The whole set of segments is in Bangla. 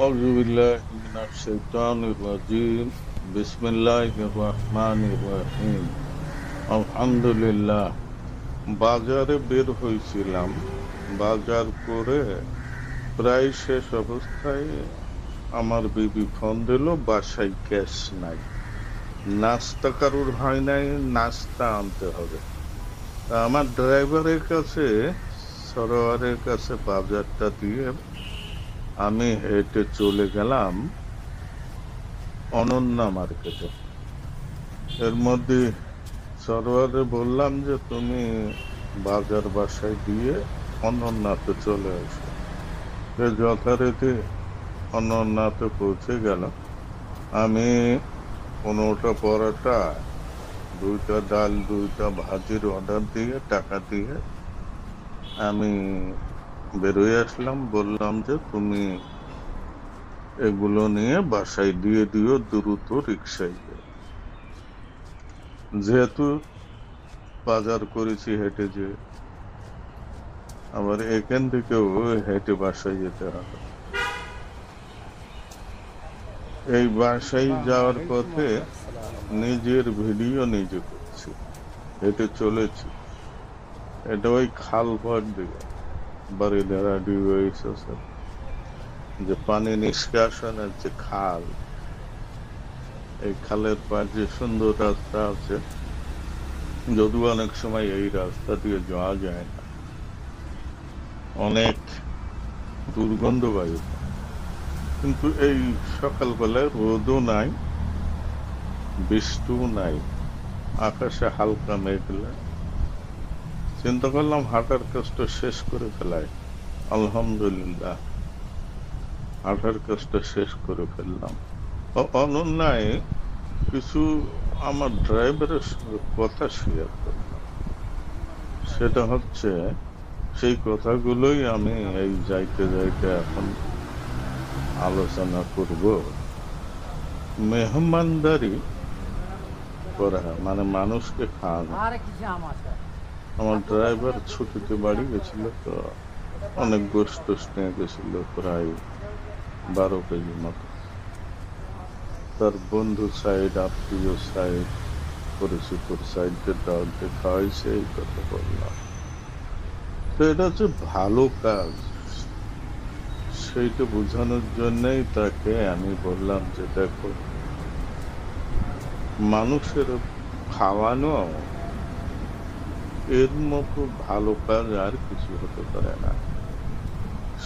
أعوذ بالله من الشيطان الرجيم بسم الله الرحمن الرحيم আলহামদুলিল্লাহ। বাজারে বের হয়েছিলাম, বাজার করে প্রায় শেষ অবস্থায় আমার বিবি ফোন দিল, বাসায় ক্যাশ নাই, নাস্তা কারুর হয় নাই, নাস্তা আনতে হবে। তা আমার ড্রাইভারের কাছে, সরোয়ারের কাছে বাজারটা দিয়ে আমি হেঁটে চলে গেলাম অনন্যা মার্কেটে। এর মধ্যে সরোয়ারে বললাম যে তুমি বাজার বাসায় দিয়ে অনন্যাতে চলে আসো। সে যথারীতি অনন্যাতে পৌঁছে গেল। আমি 15টা পরোটা, 2টা ডাল, 2টা ভাজির অর্ডার দিয়ে টাকা দিয়ে আমি বেরোয় আসলাম। বললাম যে তুমি এগুলো নিয়ে বাসায় দিয়ে দিও দ্রুত রিক্সায় গিয়ে। যেহেতু বাজার করেছি হেঁটে, যে আবার এখান থেকেও হেঁটে বাসায় যেতে হবে। এই বাসায় যাওয়ার পথে নিজের ভিডিও নিজে করছি, হেঁটে চলেছি। এটা ওই খাল পার দিকে বাড়িধারা ডিওএইচএস যে পানি নিষ্কাশনের যে খাল, এই খালের পার যে সুন্দর রাস্তা আছে, যদিও অনেক সময় এই রাস্তা দিয়ে যাওয়া যায় না, অনেক দুর্গন্ধ বায়ু। কিন্তু এই সকালবেলায় রোদও নাই, বৃষ্টিও নাই, আকাশে হালকা মেঘলা। চিন্তা করলাম হাঁটার কষ্ট শেষ করে ফেলাই। আলহামদুলিল্লাহ, হাঁটার কষ্ট শেষ করে ফেললাম। অনন্যায় কিছু আমার ড্রাইভারের সঙ্গে কথা শেয়ার করলাম। সেটা হচ্ছে, সেই কথাগুলোই আমি এই যাইতে যাইতে এখন আলোচনা করব। মেহমানদারি করা, মানে মানুষকে খাওয়ানো। আমার ড্রাইভার ছুটিতে বাড়ি গেছিল, তো অনেক গোস্ত নিয়ে গেছিল, প্রায় 12 কেজি মতো। তার বন্ধু সাইড, আত্মীয় সাইড, পরিচিত সাইডকে দাওয়াতে খাওয়াইছে, এই কথা বললাম। তো এটা হচ্ছে ভালো কাজ, সেইটা বোঝানোর জন্যই তাকে আমি বললাম যে দেখো, মানুষের খাওয়ানো এর মতো ভালো কাজ আর কিছু হতে পারে না।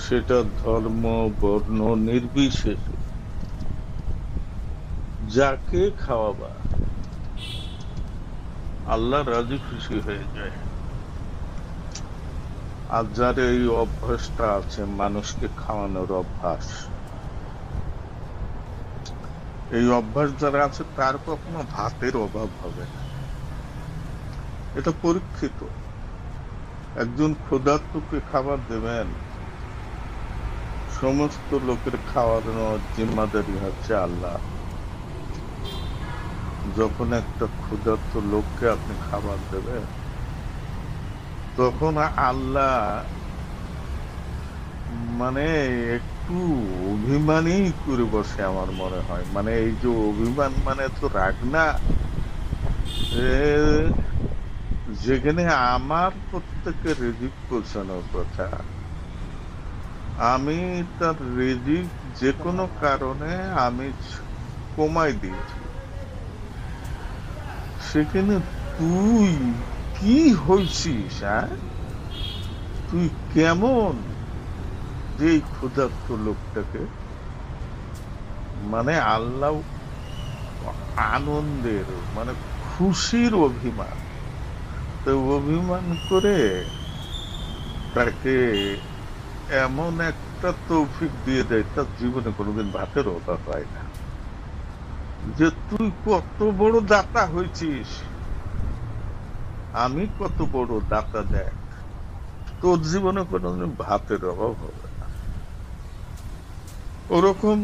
সেটা ধর্ম বর্ণ নির্বিশেষে যাকে খাওয়াবা আল্লাহ রাজি খুশি হয়ে যায়। আর যার এই অভ্যাসটা আছে, মানুষকে খাওয়ানোর অভ্যাস, এই অভ্যাস যারা আছে তার কখনো ভাতের অভাব হবে না। এটা পরীক্ষিত। একজন ক্ষুধার্তকে খাবার দেবেন, সমস্ত লোকের খাওয়ানোর জিম্মাদারি হচ্ছে আল্লাহ। যখন একটা ক্ষুধার্ত লোককে আপনি খাবার দেবেন, তখন আল্লাহ মানে একটু অভিমানই করে বসে আমার মনে হয়। মানে এই যে অভিমান, মানে তো রাগ না, যেখানে আমার প্রত্যেকের রিজিক পৌঁছানোর কথা, আমি তার রিজিক যে কোনো কারণে আমি কমাই দিয়েছি, সেখানে তুই কি হয়েছিস? হ্যাঁ, তুই কেমন যে ক্ষুধার্ত লোকটাকে, মানে আল্লাহ আনন্দের, মানে খুশির অভিমান, তো অভিমান করে তাকে এমন একটা তৌফিক দিয়ে দেয়, তার জীবনে কোনোদিন ভাতের অভাব হয় না। যে তুই কত বড় দাতা হয়েছিস, আমি কত বড় দাতা, দেখ তোর জীবনে কোনোদিন ভাতের অভাব হবে না। ওরকম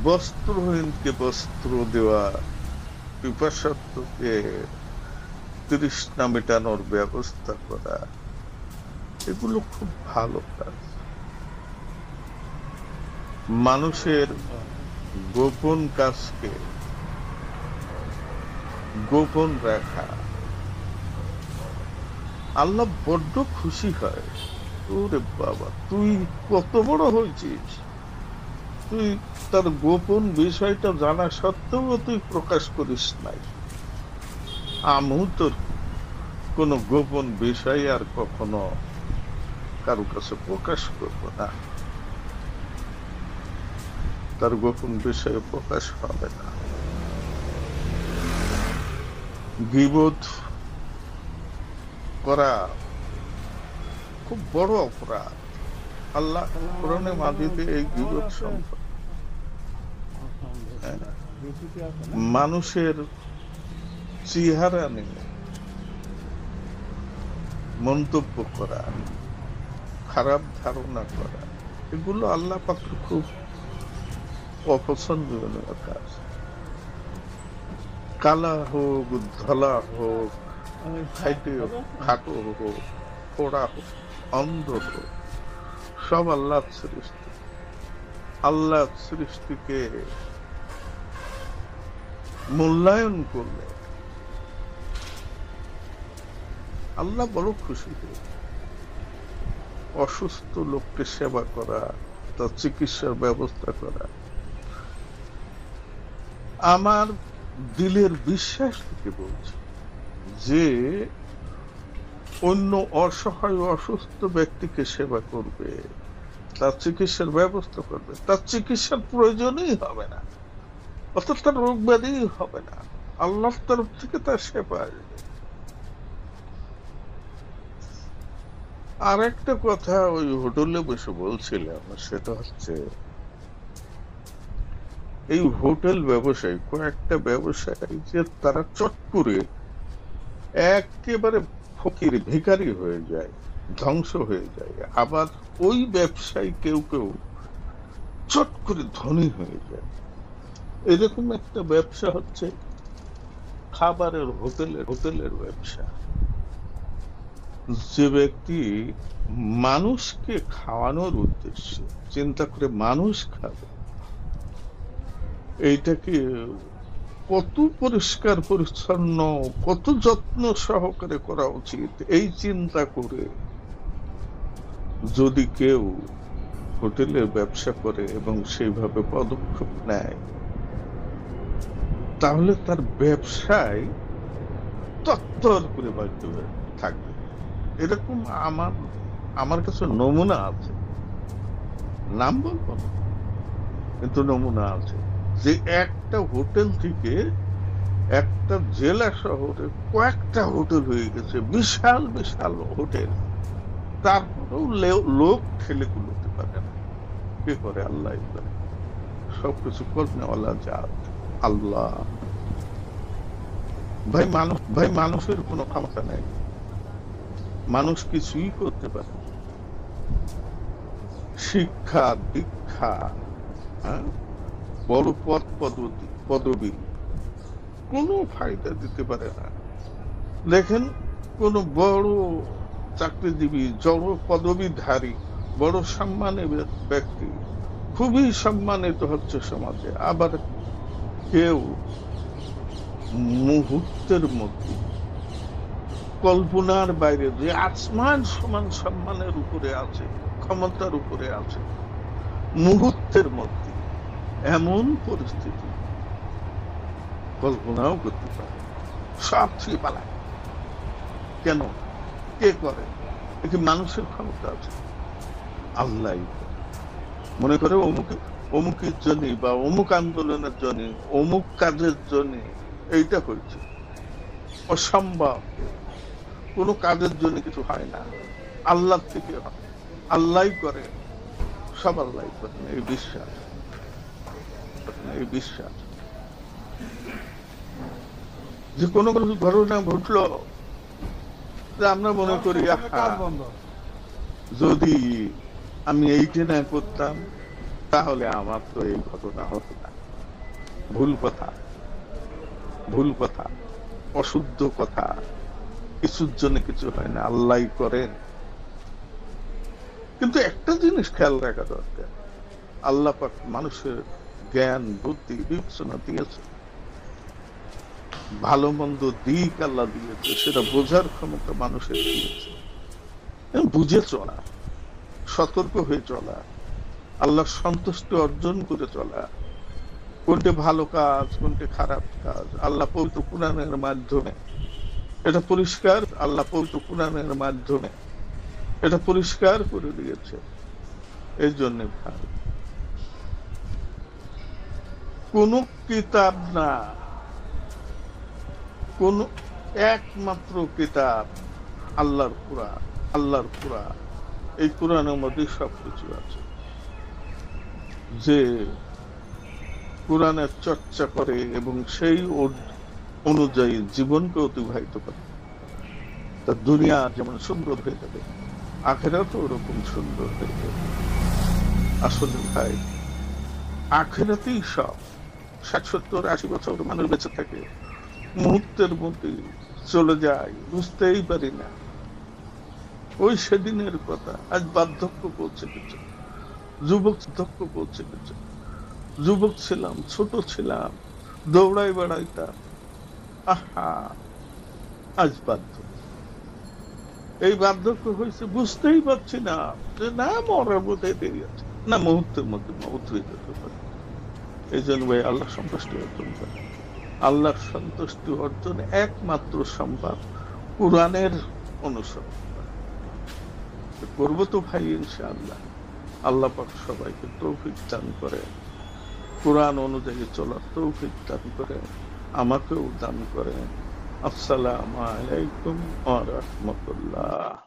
বস্ত্রহীনকে বস্ত্র দেওয়া, পিপাসার্তকে তৃষ্ণা মেটানোর ব্যবস্থা করা, এগুলো খুব ভালো কাজ। মানুষের গোপন কাজকে গোপন রাখা আল্লাহ বড্ড খুশি হয়। ওরে বাবা, তুই কত বড় হয়েছিস, তুই তার গোপন বিষয়টা জানা সত্ত্বেও তুই প্রকাশ করিস নাই। আমিও তোর কোন গোপন বিষয় আর কখনো কারো কাছে প্রকাশ করব না, তার গোপন বিষয়ে প্রকাশ হবে না। গীবত করা খুব বড় অপরাধ। আল্লাহ কোরআনে মাজিদে এই গীবত সম্পর্কে মানুষের চেহারা নিয়ে মন্তব্য করা, খারাপ ধারণা করা, এগুলো আল্লাহ পাকের খুব অপছন্দনীয় কাজ। কালা হোক, ধলা হোক, খাটো হোক, পোড়া হোক, অন্ধ হোক, সব আল্লাহ সৃষ্টি। আল্লাহ সৃষ্টিকে মূল্যায়ন করলে আল্লাহ বড় খুশি হয়ে। অসুস্থ লোককে সেবা করা, তার চিকিৎসার ব্যবস্থা করা, আমার দিলের বিশ্বাস থেকে বলছি যে অন্য অসহায় অসুস্থ ব্যক্তিকে সেবা করবে, তার চিকিৎসার ব্যবস্থা করবে, তার চিকিৎসার প্রয়োজনই হবে না, অর্থাৎ তার রোগ ব্যাধি হবে না, আল্লাহর তরফ থেকে তার সেবা আসবে। আর একটা কথা ওই হোটেলে বসে বলছিলাম, সেটা হচ্ছে এই হোটেল ব্যবসায়ী, কয়েকটা ব্যবসায়ী যে তারা চট করে একেবারে ফকির ভিখারি হয়ে যায়, ধ্বংস হয়ে যায়, আবার ওই ব্যবসায়ী কেউ কেউ চট করে ধনী হয়ে যায়। এরকম একটা ব্যবসা হচ্ছে খাবারের হোটেলের ব্যবসা। যে ব্যক্তি মানুষকে খাওয়ানোর উদ্দেশ্যে চিন্তা করে মানুষ খাবে, এইটাকে কত পরিষ্কার পরিচ্ছন্ন, কত যত্ন সহকারে করা উচিত, এই চিন্তা করে যদি কেউ হোটেলের ব্যবসা করে এবং সেইভাবে পদক্ষেপ নেয়, তাহলে তার ব্যবসায় তত্তর করে বাড়তে থাকবে। এরকম আমার কাছে নমুনা আছে, নাম বলবো না, কিন্তু নমুনা আছে যে একটা হোটেল থেকে একটা জেলা শহরে কয়েকটা হোটেল হয়ে গেছে, বিশাল বিশাল হোটেল, তারপরেও লোক ঠেলে গুলোতে পারে না। কে করে? আল্লাহ করে। সবকিছু করনেওয়ালা জাত আল্লাহ। ভাই মানুষের কোনো ক্ষমতা নেই, মানুষ কিছুই করতে পারে। শিক্ষা দীক্ষা, বড় পদবী কোনো ফায়দা দিতে পারে না। দেখেন, কোন বড় চাকরিজীবী, বড় পদবীধারী, বড় সম্মানের ব্যক্তি খুবই সম্মানিত হচ্ছে সমাজে, আবার কেউ মুহূর্তের মধ্যে কল্পনার বাইরে যে আসমান সমান সম্মানের উপরে আছে, ক্ষমতার উপরে আছে, মুহূর্তের মধ্যে এমন পরিস্থিতি কল্পনাও করতে পারে, সব ছেড়ে পালায়। কেন? কে করে? এটি মানুষের ক্ষমতা আছে, আল্লাহ মনে করে অমুকের জন্য বা অমুক আন্দোলনের জন্য, অমুক কাজের জন্য এইটা হয়েছে। অসম্ভব, কোন কাজের জন্য কিছু হয় না, আল্লাহ থেকে হয়, আল্লাহ করে, সব আল্লাহ করেন। এই বিশ্বাস, এই বিশ্বাস যে কোনো কোনো ঘটনা ঘটলো, আমরা মনে করি যদি আমি এইটা না করতাম তাহলে আমার তো এই ঘটনা হতো না। ভুল কথা, ভুল কথা, অশুদ্ধ কথা। কিছুর জন্য কিছু হয় না, আল্লাহ করেন। কিন্তু একটা জিনিস খেয়াল রাখা দরকার, আল্লাহ পাক মানুষের জ্ঞান বুদ্ধি বিবেচনা দিয়েছে, ভালো মন্দ দিক আল্লাহ দিয়েছে, সেটা বোঝার ক্ষমতা মানুষের দিয়েছে। বুঝে চলা, সতর্ক হয়ে চলা, আল্লাহর সন্তুষ্টি অর্জন করে চলা, কোনটা ভালো কাজ কোনটা খারাপ কাজ আল্লাহ পবিত্র কুরআনের মাধ্যমে এটা পরিষ্কার, আল্লাহ পবিত্র কুরআনের মাধ্যমে এটা পরিষ্কার করে দিয়েছে। এই জন্য ভাই, কোন কিতাব না, কোন একমাত্র কিতাব আল্লাহর কুরআন। আল্লাহর কুরআন, এই কুরআনের মধ্যে সবকিছু আছে। যে কুরআনের চর্চা করে এবং সেই অনুযায়ী জীবনকে অতিবাহিত করে, তার দুনিয়া যেমন সুন্দর হয়ে যাবে, আখিরাতও ওরকম সুন্দর হয়ে যাবে। আসলে ভাই, আখিরাতেই সব। 60-70-80 বছর মানুষ বেঁচে থাকে, মুহূর্তের মধ্যে চলে যায়, বুঝতেই পারি না। ওই সেদিনের কথা আজ বার্ধক্য পৌঁছে গেছে, যুবক বার্ধক্য পৌঁছে গেছে। যুবক ছিলাম, ছোট ছিলাম, দৌড়াই বেড়াইতাম, আহা আজ বার্ধক্য। এই বার্ধক্য হয়েছে বুঝতেই পারছি না যে না মরার মধ্যে দেরি আছে, না মুহূর্তের মধ্যে মৌত হয়ে যেতে পারে। এই জন্য ভাই আল্লাহ সন্তুষ্টি অর্জন করে। আল্লাহর সন্তুষ্টি অর্জন একমাত্র সম্ভব কুরআনের অনুসরণ করবো তো ভাই ইনশাআল্লাহ। আল্লাহ পাক সবাইকে তৌফিক দান করে, কুরআন অনুযায়ী চলার তৌফিক দান করে, আমাকেও দান করে। আসসালামু আলাইকুম ওয়া রাহমাতুল্লাহ।